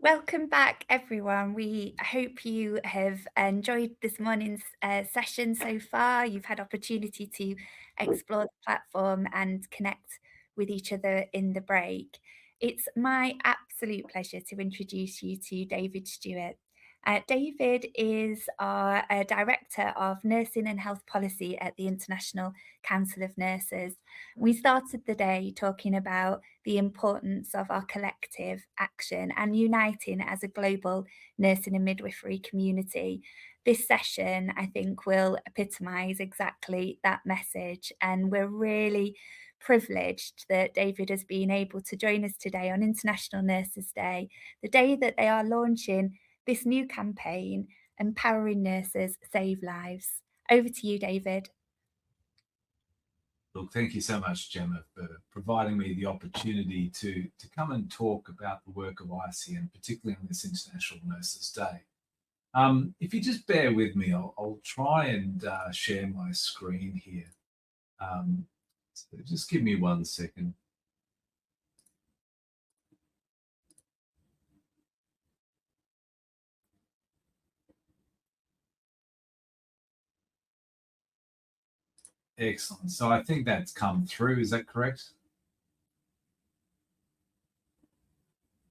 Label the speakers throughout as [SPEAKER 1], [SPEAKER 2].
[SPEAKER 1] Welcome back, everyone. We hope you have enjoyed this morning's session so far. You've had opportunity to explore the platform and connect with each other in the break. It's my absolute pleasure to introduce you to David Stewart. David is our Director of Nursing and Health Policy at the International Council of Nurses. We started the day talking about the importance of our collective action and uniting as a global nursing and midwifery community. This session, I think, will epitomise exactly that message, and we're really privileged that David has been able to join us today on International Nurses Day, the day that they are launching this new campaign, Empowering Nurses Save Lives. Over to you, David.
[SPEAKER 2] Look, thank you so much, Gemma, for providing me the opportunity to come and talk about the work of ICN, particularly on this International Nurses Day. If you just bear with me, I'll try and share my screen here. So just give me 1 second. Excellent. So I think that's come through. Is that correct?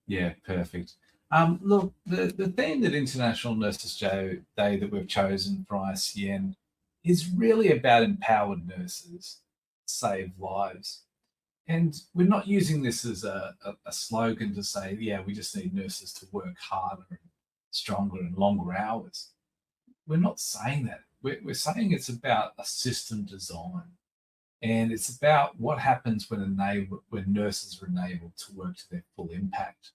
[SPEAKER 2] Yeah, perfect. Look, the theme that International Nurses Day that we've chosen for ICN is really about empowered nurses save lives. And we're not using this as a slogan to say, yeah, we just need nurses to work harder and stronger and longer hours. We're not saying that. We're saying it's about a system design. And it's about what happens when nurses are enabled to work to their full impact.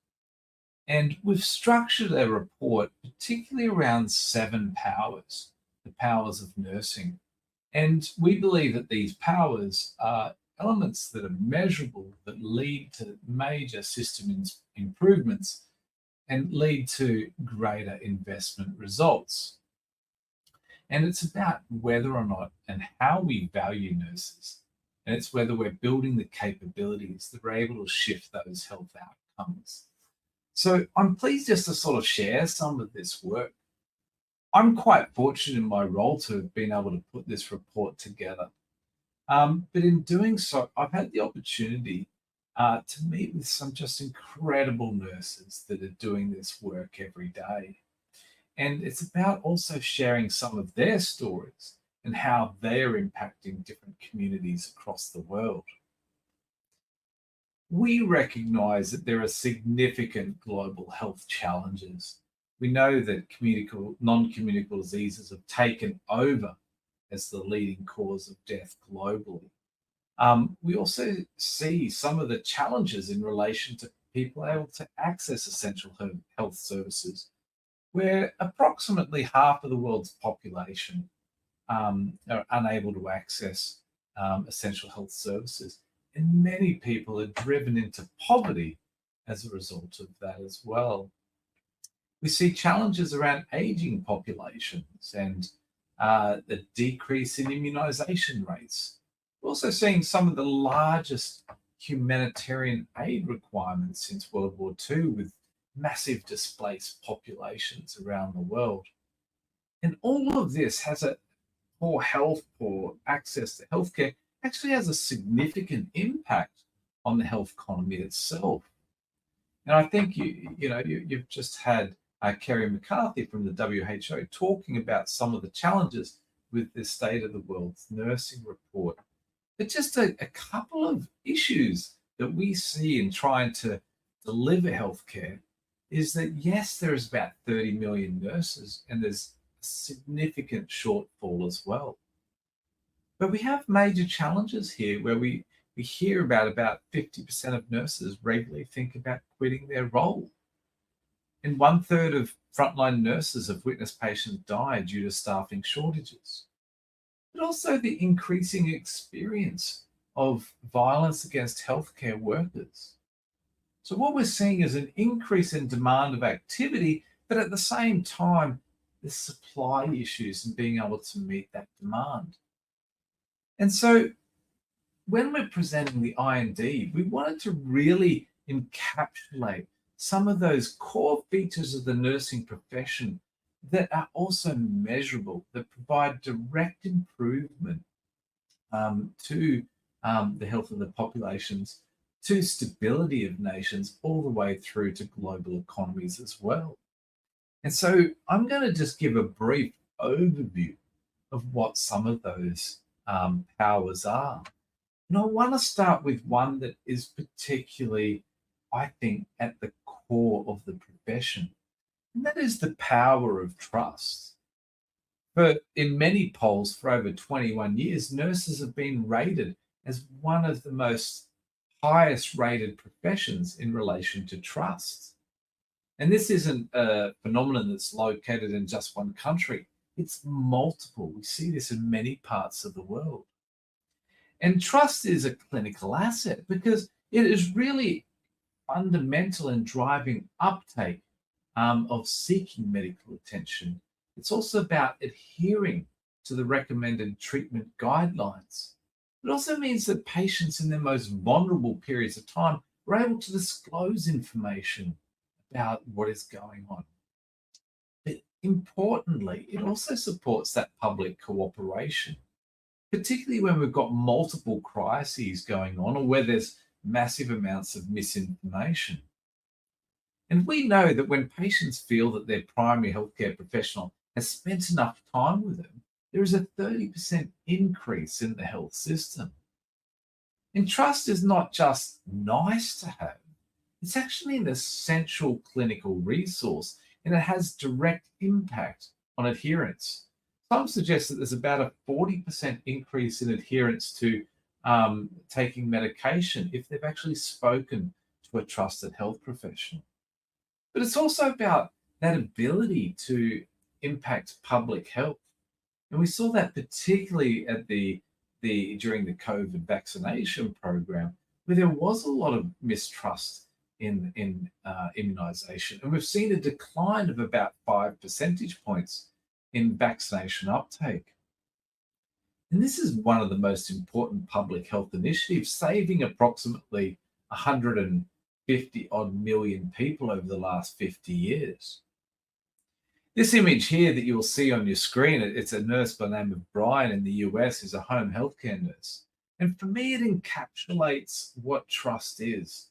[SPEAKER 2] And we've structured a report particularly around 7 powers, the powers of nursing. And we believe that these powers are elements that are measurable, that lead to major system improvements and lead to greater investment results. And it's about whether or not and how we value nurses. And it's whether we're building the capabilities that are able to shift those health outcomes. So I'm pleased just to sort of share some of this work. I'm quite fortunate in my role to have been able to put this report together. But in doing so, I've had the opportunity to meet with some just incredible nurses that are doing this work every day. And it's about also sharing some of their stories and how they're impacting different communities across the world. We recognize that there are significant global health challenges. We know that non-communicable diseases have taken over as the leading cause of death globally. We also see some of the challenges in relation to people able to access essential health services, where approximately half of the world's population are unable to access essential health services. And many people are driven into poverty as a result of that as well. We see challenges around aging populations and the decrease in immunization rates. We're also seeing some of the largest humanitarian aid requirements since World War II, with massive displaced populations around the world. And all of this has a poor health, poor access to healthcare, actually has a significant impact on the health economy itself. And I think you've just had Kerry McCarthy from the WHO talking about some of the challenges with the State of the World's Nursing Report. But just a couple of issues that we see in trying to deliver healthcare is that, yes, there is about 30 million nurses and there's a significant shortfall as well. But we have major challenges here where we hear about 50% of nurses regularly think about quitting their role. And 1/3 of frontline nurses have witnessed patients die due to staffing shortages. But also the increasing experience of violence against healthcare workers. So what we're seeing is an increase in demand of activity, but at the same time, there's supply issues in being able to meet that demand. And so when we're presenting the IND, we wanted to really encapsulate some of those core features of the nursing profession that are also measurable, that provide direct improvement to the health of the populations, to stability of nations, all the way through to global economies as well. And so I'm going to just give a brief overview of what some of those powers are. And I want to start with one that is particularly, I think, at the core of the profession, and that is the power of trust. But in many polls for over 21 years, nurses have been rated as one of the most highest rated professions in relation to trust. And this isn't a phenomenon that's located in just one country, it's multiple. We see this in many parts of the world. And trust is a clinical asset because it is really fundamental in driving uptake of seeking medical attention. It's also about adhering to the recommended treatment guidelines. It also means that patients in their most vulnerable periods of time are able to disclose information about what is going on. But importantly, it also supports that public cooperation, particularly when we've got multiple crises going on or where there's massive amounts of misinformation. And we know that when patients feel that their primary healthcare professional has spent enough time with them, there is a 30% increase in the health system. And trust is not just nice to have, it's actually an essential clinical resource and it has direct impact on adherence. Some suggest that there's about a 40% increase in adherence to taking medication if they've actually spoken to a trusted health professional. But it's also about that ability to impact public health. And we saw that particularly at the during the COVID vaccination program, where there was a lot of mistrust in immunization. And we've seen a decline of about 5 percentage points in vaccination uptake. And this is one of the most important public health initiatives, saving approximately 150 odd million people over the last 50 years. This image here that you'll see on your screen, it's a nurse by the name of Brian in the US who's a home healthcare nurse. And for me, it encapsulates what trust is.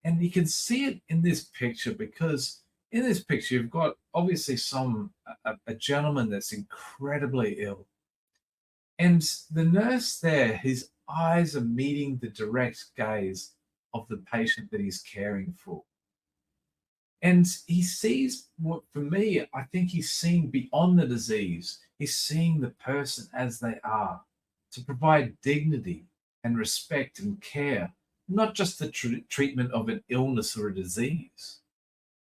[SPEAKER 2] And you can see it in this picture because in this picture, you've got obviously a gentleman that's incredibly ill. And the nurse there, his eyes are meeting the direct gaze of the patient that he's caring for. And he sees what, for me, I think he's seeing beyond the disease. He's seeing the person as they are to provide dignity and respect and care, not just the treatment of an illness or a disease.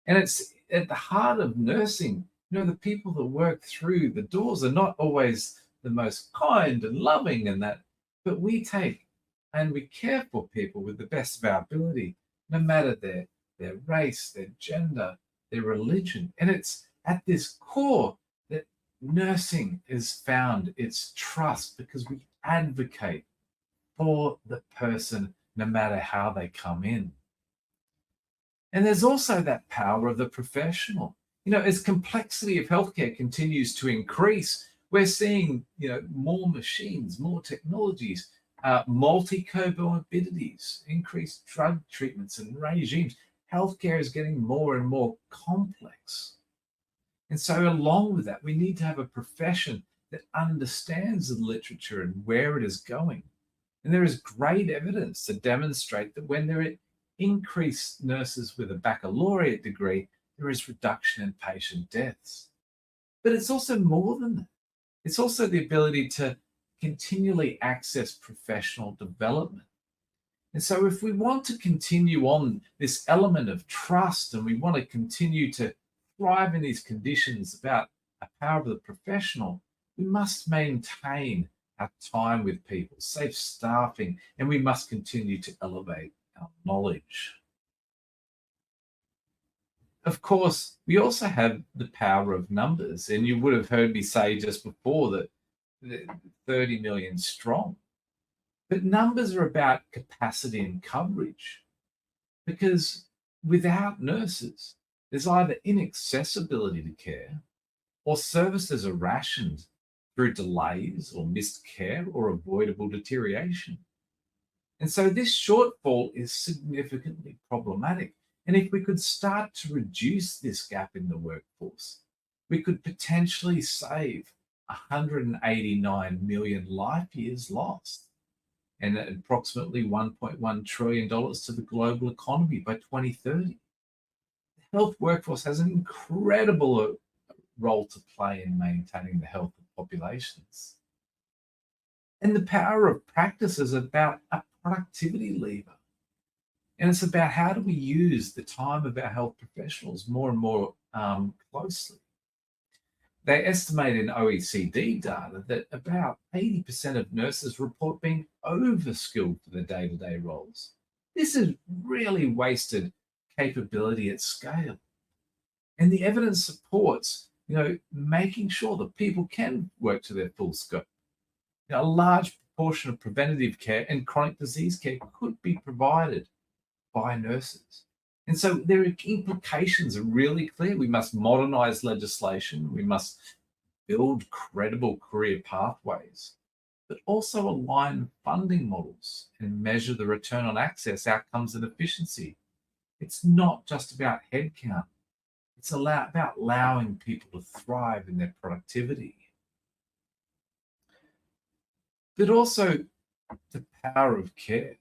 [SPEAKER 2] And it's at the heart of nursing. The people that work through the doors are not always the most kind and loving and that, but we take and we care for people with the best of our ability, no matter their race, their gender, their religion. And it's at this core that nursing is found its trust because we advocate for the person no matter how they come in. And there's also that power of the professional. As complexity of healthcare continues to increase, we're seeing, more machines, more technologies, multi-comorbidities, increased drug treatments and regimes. Healthcare is getting more and more complex. And so along with that, we need to have a profession that understands the literature and where it is going. And there is great evidence to demonstrate that when there are increased nurses with a baccalaureate degree, there is reduction in patient deaths. But it's also more than that. It's also the ability to continually access professional development. And so if we want to continue on this element of trust and we want to continue to thrive in these conditions about a power of the professional, we must maintain our time with people, safe staffing, and we must continue to elevate our knowledge. Of course, we also have the power of numbers, and you would have heard me say just before that 30 million strong. But numbers are about capacity and coverage because without nurses, there's either inaccessibility to care or services are rationed through delays or missed care or avoidable deterioration. And so this shortfall is significantly problematic. And if we could start to reduce this gap in the workforce, we could potentially save 189 million life years lost and approximately $1.1 trillion to the global economy by 2030. The health workforce has an incredible role to play in maintaining the health of populations. And the power of practice is about a productivity lever. And it's about how do we use the time of our health professionals more and more closely. They estimate in OECD data that about 80% of nurses report being overskilled for their day-to-day roles. This is really wasted capability at scale. And the evidence supports, making sure that people can work to their full scope. A large proportion of preventative care and chronic disease care could be provided by nurses. And so their implications are really clear. We must modernize legislation. We must build credible career pathways, but also align funding models and measure the return on access, outcomes, and efficiency. It's not just about headcount. It's about allowing people to thrive in their productivity. But also the power of care.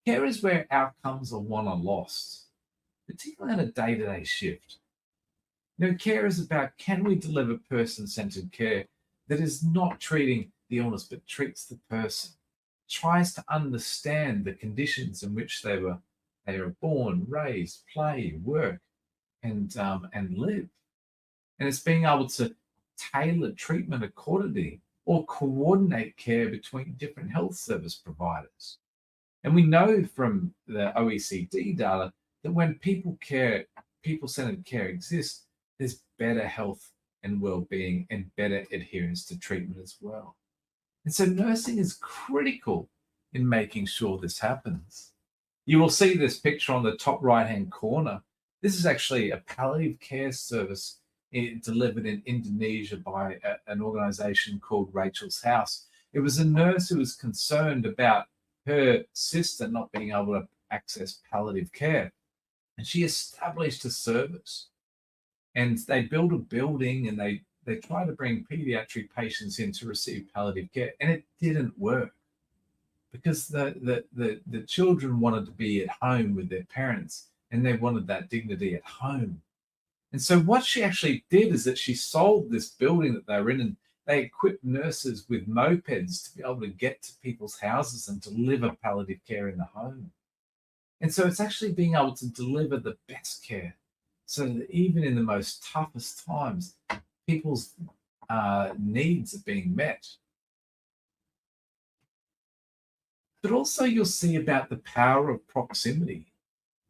[SPEAKER 2] Care is where outcomes are won or lost, particularly in a day-to-day shift. Care is about, can we deliver person-centered care that is not treating the illness but treats the person, tries to understand the conditions in which they are born, raised, play, work, and live. And it's being able to tailor treatment accordingly or coordinate care between different health service providers. And we know from the OECD data that when people-centered care exists, there's better health and well-being and better adherence to treatment as well. And so nursing is critical in making sure this happens. You will see this picture on the top right-hand corner. This is actually a palliative care service delivered in Indonesia by an organization called Rachel's House. It was a nurse who was concerned about her sister not being able to access palliative care. And she established a service. And they built a building and they tried to bring pediatric patients in to receive palliative care. And it didn't work because the children wanted to be at home with their parents and they wanted that dignity at home. And so what she actually did is that she sold this building that they were in and they equipped nurses with mopeds to be able to get to people's houses and deliver palliative care in the home. And so it's actually being able to deliver the best care so that even in the most toughest times, people's needs are being met. But also you'll see about the power of proximity.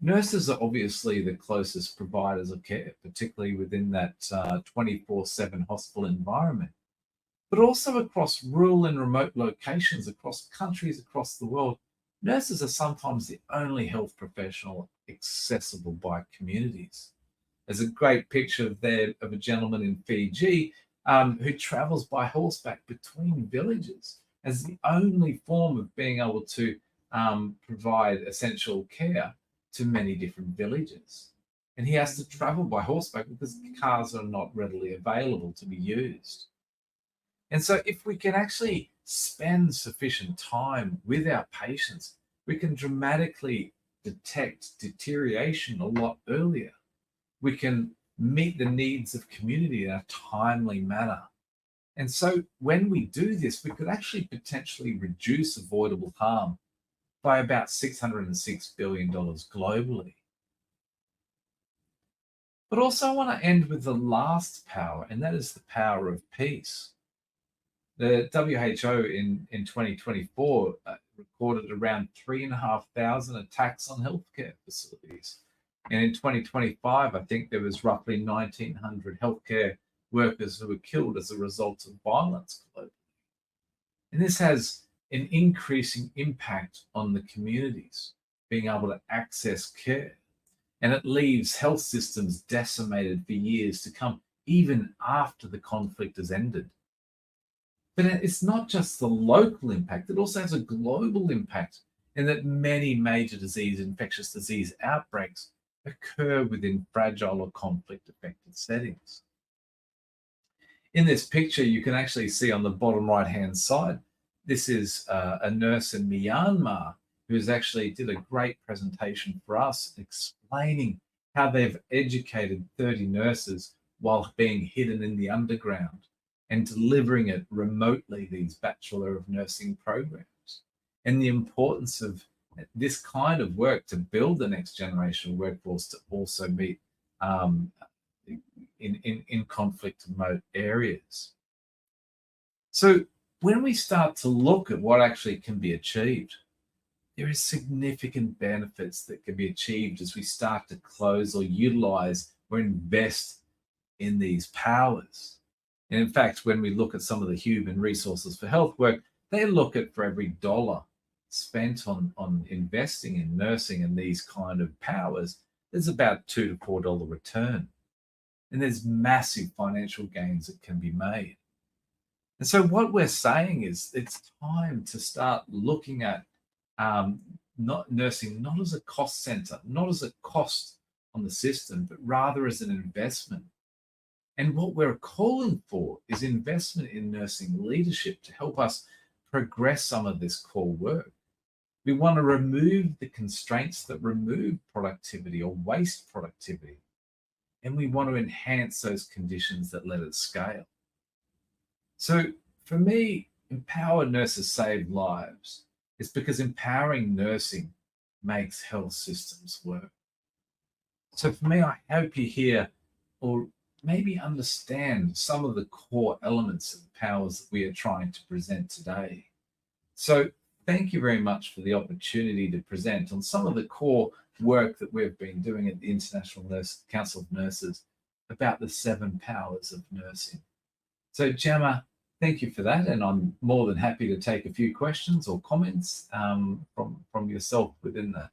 [SPEAKER 2] Nurses are obviously the closest providers of care, particularly within that 24/7 hospital environment. But also across rural and remote locations, across countries, across the world, nurses are sometimes the only health professional accessible by communities. There's a great picture of a gentleman in Fiji who travels by horseback between villages as the only form of being able to provide essential care to many different villages. And he has to travel by horseback because cars are not readily available to be used. And so if we can actually spend sufficient time with our patients, we can dramatically detect deterioration a lot earlier. We can meet the needs of community in a timely manner. And so when we do this, we could actually potentially reduce avoidable harm by about $606 billion globally. But also I want to end with the last power, and that is the power of peace. The WHO in 2024 recorded around 3,500 attacks on healthcare facilities. And in 2025, I think there was roughly 1,900 healthcare workers who were killed as a result of violence globally. And this has an increasing impact on the communities being able to access care. and it leaves health systems decimated for years to come, even after the conflict has ended. But it's not just the local impact, it also has a global impact in that many major infectious disease outbreaks occur within fragile or conflict affected settings. In this picture, you can actually see on the bottom right-hand side, this is a nurse in Myanmar who's actually did a great presentation for us explaining how they've educated 30 nurses while being hidden in the underground and delivering it remotely, these Bachelor of Nursing programs, and the importance of this kind of work to build the next generation workforce to also meet in conflict remote areas. So when we start to look at what actually can be achieved, there is significant benefits that can be achieved as we start to close or utilize or invest in these powers. And in fact, when we look at some of the human resources for health work, they look at for every dollar spent on investing in nursing and these kind of powers, there's about $2 to $4 return. And there's massive financial gains that can be made. And so what we're saying is it's time to start looking at not nursing, not as a cost center, not as a cost on the system, but rather as an investment. And what we're calling for is investment in nursing leadership to help us progress some of this core work. We want to remove the constraints that remove productivity or waste productivity. And we want to enhance those conditions that let it scale. So for me, empower nurses save lives. It's because empowering nursing makes health systems work. So for me, I hope you hear or maybe understand some of the core elements of the powers that we are trying to present today. So thank you very much for the opportunity to present on some of the core work that we've been doing at the International Council of Nurses about the 7 powers of nursing. So Gemma, thank you for that, and I'm more than happy to take a few questions or comments from yourself within that.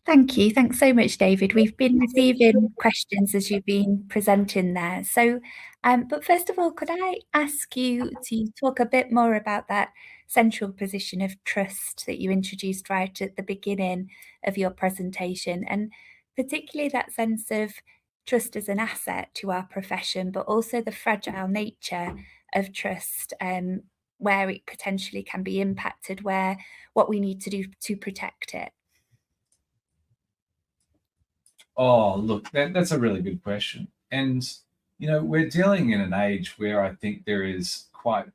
[SPEAKER 1] Thank you. Thanks so much, David. We've been receiving questions as you've been presenting there. So, but first of all, could I ask you to talk a bit more about that central position of trust that you introduced right at the beginning of your presentation, and particularly that sense of trust as an asset to our profession, but also the fragile nature of trust, where it potentially can be impacted, where what we need to do to protect it.
[SPEAKER 2] Oh, look, that's a really good question. And, you know, we're dealing in an age where I think there is quite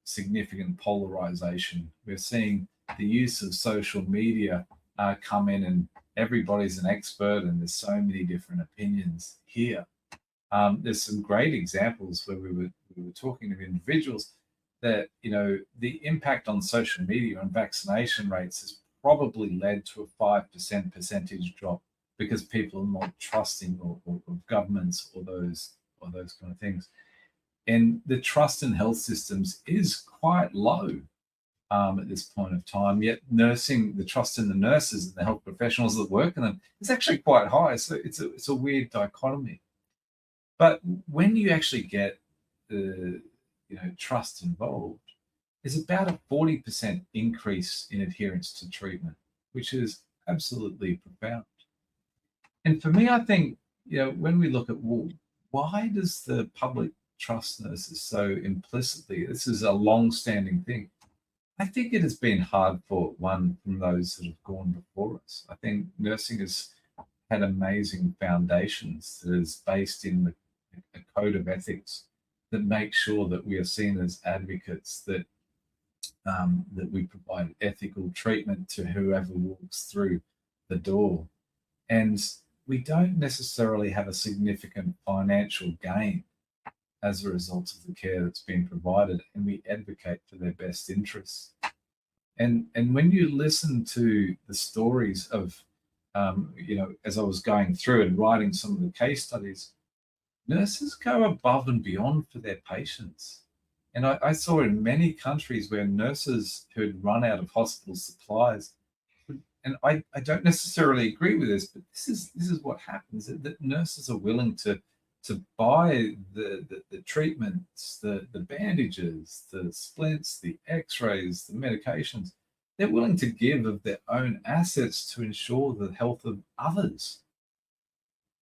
[SPEAKER 2] significant polarization. We're seeing the use of social media come in, and everybody's an expert, and there's so many different opinions here. There's some great examples where we were talking to individuals that, you know, the impact on social media and vaccination rates has probably led to a 5% percentage drop because people are not trusting of governments or those kind of things. And the trust in health systems is quite low at this point of time. Yet nursing, the trust in the nurses and the health professionals that work in them is actually quite high. So it's a weird dichotomy. But when you actually get the trust involved, there's about a 40% increase in adherence to treatment, which is absolutely profound. And for me, I think, when we look at, well, why does the public trust nurses so implicitly? This is a long-standing thing. I think it has been hard for one from those that have gone before us. I think nursing has had amazing foundations that is based in a code of ethics that make sure that we are seen as advocates, that we provide ethical treatment to whoever walks through the door. And we don't necessarily have a significant financial gain as a result of the care that's been provided, and we advocate for their best interests. And when you listen to the stories of, as I was going through and writing some of the case studies, nurses go above and beyond for their patients. And I saw in many countries where nurses who had run out of hospital supplies would And I don't necessarily agree with this, but this is what happens, that nurses are willing to buy the treatments, the bandages, the splints, the x-rays, the medications. They're willing to give of their own assets to ensure the health of others.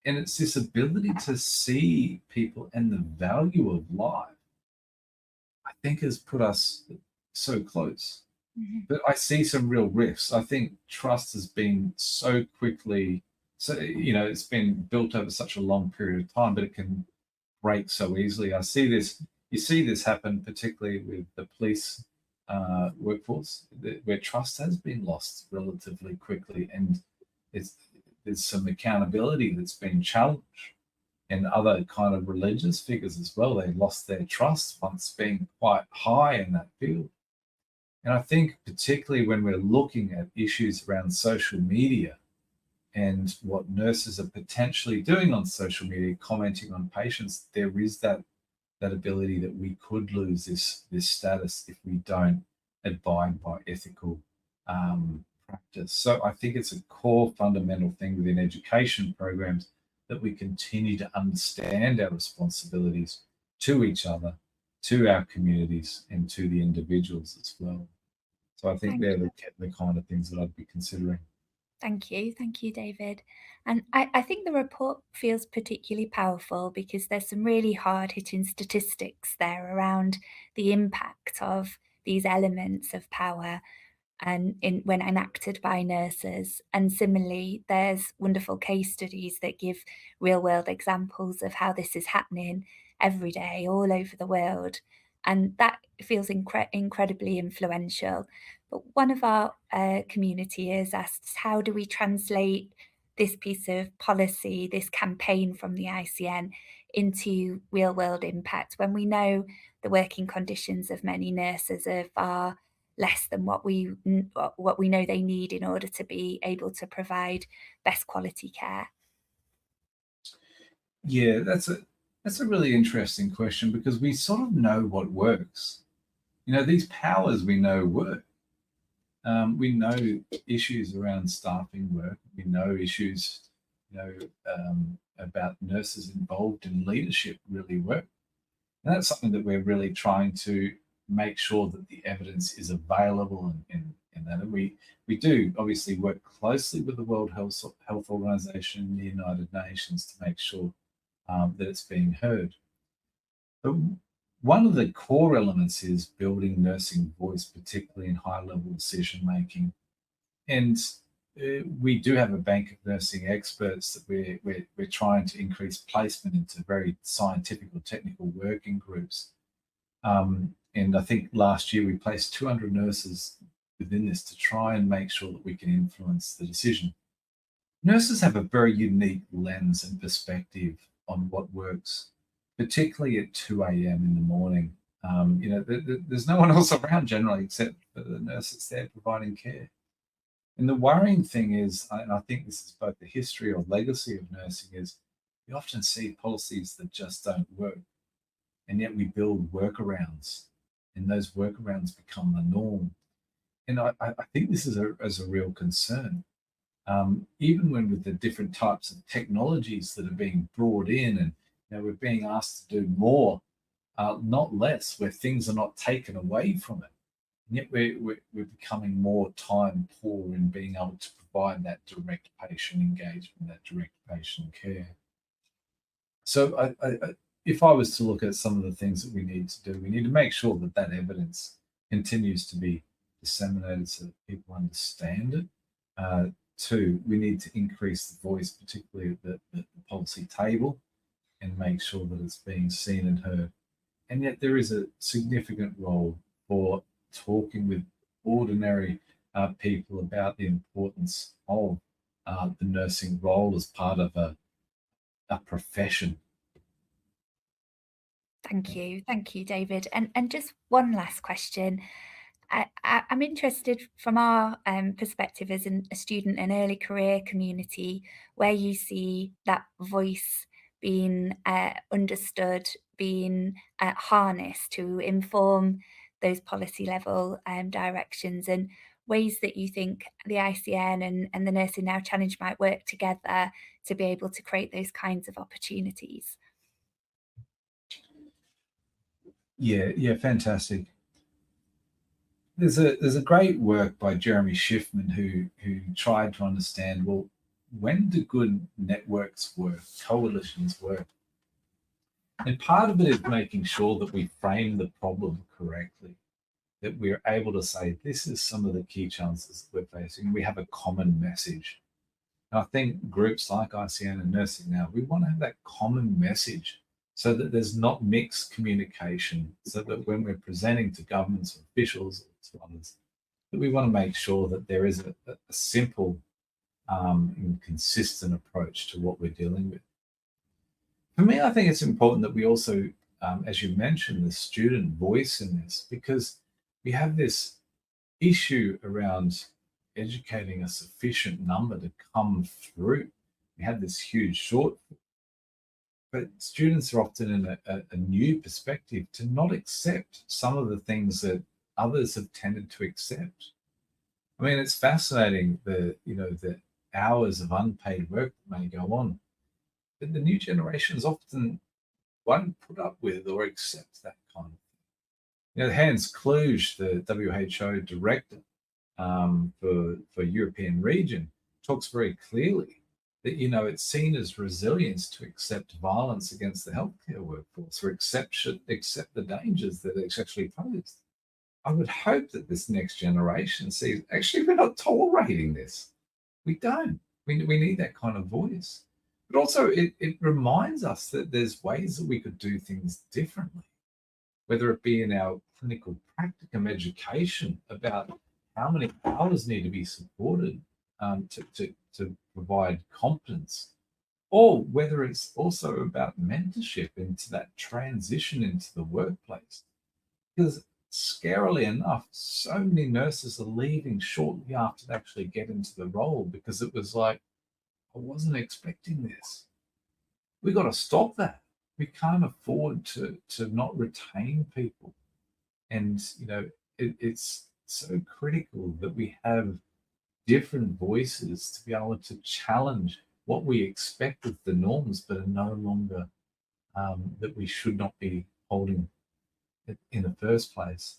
[SPEAKER 2] And it's this ability to see people and the value of life, I think, has put us so close.
[SPEAKER 1] Mhm.
[SPEAKER 2] But I see some real rifts. I think trust has been so quickly, so it's been built over such a long period of time, but it can break so easily. I see this. You see this happen particularly with the police workforce, where trust has been lost relatively quickly, and it's, there's some accountability that's been challenged. And other kind of religious figures as well, they lost their trust once being quite high in that field. And I think, particularly when we're looking at issues around social media and what nurses are potentially doing on social media, commenting on patients, there is that ability that we could lose this status if we don't abide by ethical practice. So I think it's a core fundamental thing within education programs that we continue to understand our responsibilities to each other, to our communities, and to the individuals as well. So I think
[SPEAKER 1] Thank
[SPEAKER 2] they're the kind of things that I'd be considering.
[SPEAKER 1] Thank you. Thank you, David. And I think the report feels particularly powerful because there's some really hard hitting statistics there around the impact of these elements of power and when enacted by nurses. And similarly, there's wonderful case studies that give real world examples of how this is happening every day all over the world. And that feels incredibly influential. But one of our community has asked, how do we translate this piece of policy, this campaign from the ICN into real world impact when we know the working conditions of many nurses are far less than what we know they need in order to be able to provide best quality care?
[SPEAKER 2] Yeah, that's a really interesting question because we sort of know what works. These powers we know work. We know issues around staffing work. We know issues, about nurses involved in leadership really work. And that's something that we're really trying to make sure that the evidence is available, and that we do obviously work closely with the World Health Organization and the United Nations to make sure that it's being heard. But one of the core elements is building nursing voice, particularly in high level decision making. And we do have a bank of nursing experts that we're trying to increase placement into very scientific or technical working groups. And I think last year we placed 200 nurses within this to try and make sure that we can influence the decision. Nurses have a very unique lens and perspective on what works, particularly at 2 a.m. in the morning. There's no one else around generally except for the nurse that's there providing care. And the worrying thing is, and I think this is both the history or legacy of nursing, is we often see policies that just don't work, and yet we build workarounds, and those workarounds become the norm. And I think this is as a real concern. Even when with the different types of technologies that are being brought in, and we're being asked to do more, not less, where things are not taken away from it. And yet we're becoming more time poor in being able to provide that direct patient engagement, that direct patient care. So if I was to look at some of the things that we need to do, we need to make sure that that evidence continues to be disseminated so that people understand it. Two, we need to increase the voice, particularly at the policy table, and make sure that it's being seen and heard. And yet there is a significant role for talking with ordinary people about the importance of the nursing role as part of a profession.
[SPEAKER 1] Thank you, David. And just one last question. I'm interested from our perspective as a student and early career community, where you see that voice being understood, being harnessed to inform those policy level directions, and ways that you think the ICN and the Nursing Now Challenge might work together to be able to create those kinds of opportunities.
[SPEAKER 2] Yeah, fantastic. There's a great work by Jeremy Schiffman who tried to understand, well, when do good networks work, coalitions work? And part of it is making sure that we frame the problem correctly, that we're able to say, this is some of the key challenges that we're facing. We have a common message. And I think groups like ICN and Nursing Now, we want to have that common message so that there's not mixed communication, so that when we're presenting to governments or officials or to others, that we want to make sure that there is a simple and consistent approach to what we're dealing with. For me, I think it's important that we also, as you mentioned, the student voice in this, because we have this issue around educating a sufficient number to come through. We have this huge shortfall, but students are often in a new perspective to not accept some of the things that others have tended to accept. I mean, it's fascinating the hours of unpaid work that may go on, but the new generations often won't put up with or accept that kind of thing. Hans Kluge, the WHO director for European region, talks very clearly that it's seen as resilience to accept violence against the healthcare workforce or accept the dangers that it's actually posed. I would hope that this next generation sees actually we're not tolerating this. We don't. We need that kind of voice. But also it reminds us that there's ways that we could do things differently, whether it be in our clinical practicum education about how many hours need to be supported to provide competence, or whether it's also about mentorship into that transition into the workplace. Because scarily enough, so many nurses are leaving shortly after they actually get into the role because it was like, I wasn't expecting this. We got to stop that. We can't afford to not retain people. And it's so critical that we have different voices to be able to challenge what we expect of the norms, but are no longer that we should not be holding in the first place.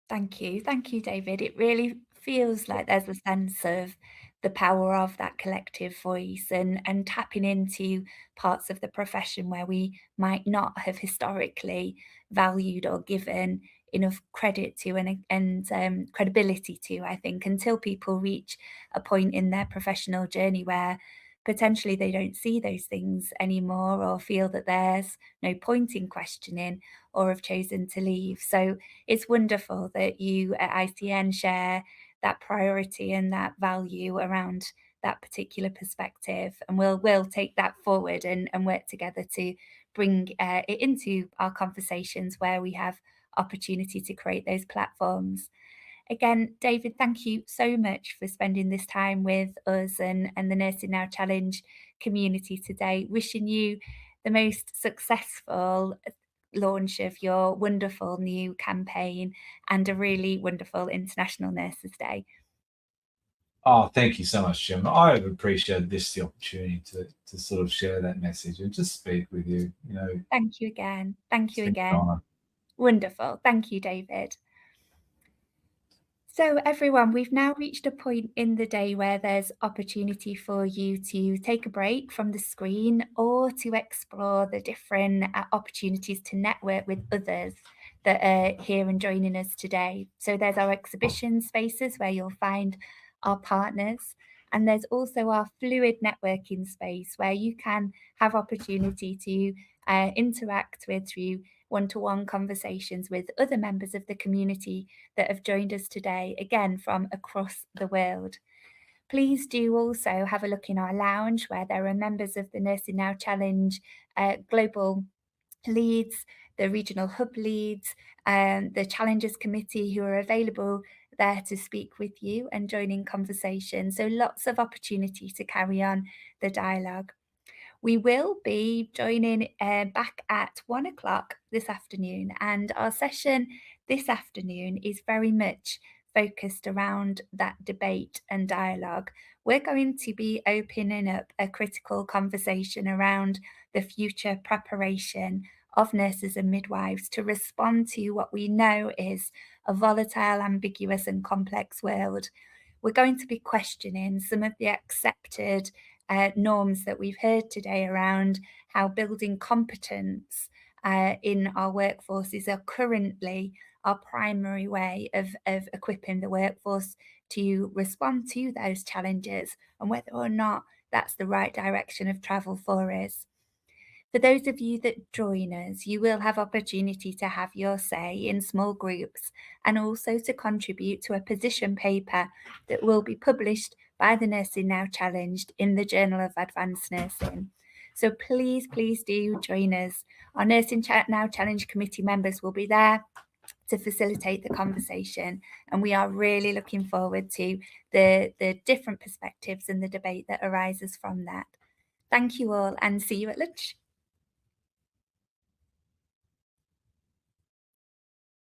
[SPEAKER 1] Thank you. Thank you, David. It really feels like there's a sense of the power of that collective voice and tapping into parts of the profession where we might not have historically valued or given enough credit to and credibility to, I think, until people reach a point in their professional journey where potentially they don't see those things anymore or feel that there's no point in questioning or have chosen to leave. So it's wonderful that you at ICN share that priority and that value around that particular perspective. And we'll take that forward and work together to bring it into our conversations where we have opportunity to create those platforms. Again, David, thank you so much for spending this time with us and the Nursing Now Challenge community today. Wishing you the most successful launch of your wonderful new campaign and a really wonderful International Nurses Day.
[SPEAKER 2] Oh, thank you so much, Gemma. I have appreciated this the opportunity to sort of share that message and just speak with you.
[SPEAKER 1] Thank you again. Thank
[SPEAKER 2] It's
[SPEAKER 1] you
[SPEAKER 2] been an
[SPEAKER 1] again.
[SPEAKER 2] honour.
[SPEAKER 1] Wonderful. Thank you, David. So, everyone, we've now reached a point in the day where there's opportunity for you to take a break from the screen or to explore the different opportunities to network with others that are here and joining us today. So, there's our exhibition spaces where you'll find our partners. And there's also our fluid networking space where you can have opportunity to interact with through one-to-one conversations with other members of the community that have joined us today, again from across the world. Please do also have a look in our lounge where there are members of the Nursing Now Challenge global leads, the regional hub leads, and the challenges committee who are available there to speak with you and join in conversation. So lots of opportunity to carry on the dialogue. We will be joining back at 1 o'clock this afternoon, and our session this afternoon is very much focused around that debate and dialogue. We're going to be opening up a critical conversation around the future preparation of nurses and midwives to respond to what we know is a volatile, ambiguous, and complex world. We're going to be questioning some of the accepted norms that we've heard today around how building competence in our workforces are currently our primary way of equipping the workforce to respond to those challenges, and whether or not that's the right direction of travel for us. For those of you that join us, you will have opportunity to have your say in small groups and also to contribute to a position paper that will be published by the Nursing Now Challenged in the Journal of Advanced Nursing. So please, please do join us. Our Nursing Now Challenge committee members will be there to facilitate the conversation, and we are really looking forward to the different perspectives and the debate that arises from that. Thank you all, and see you at lunch.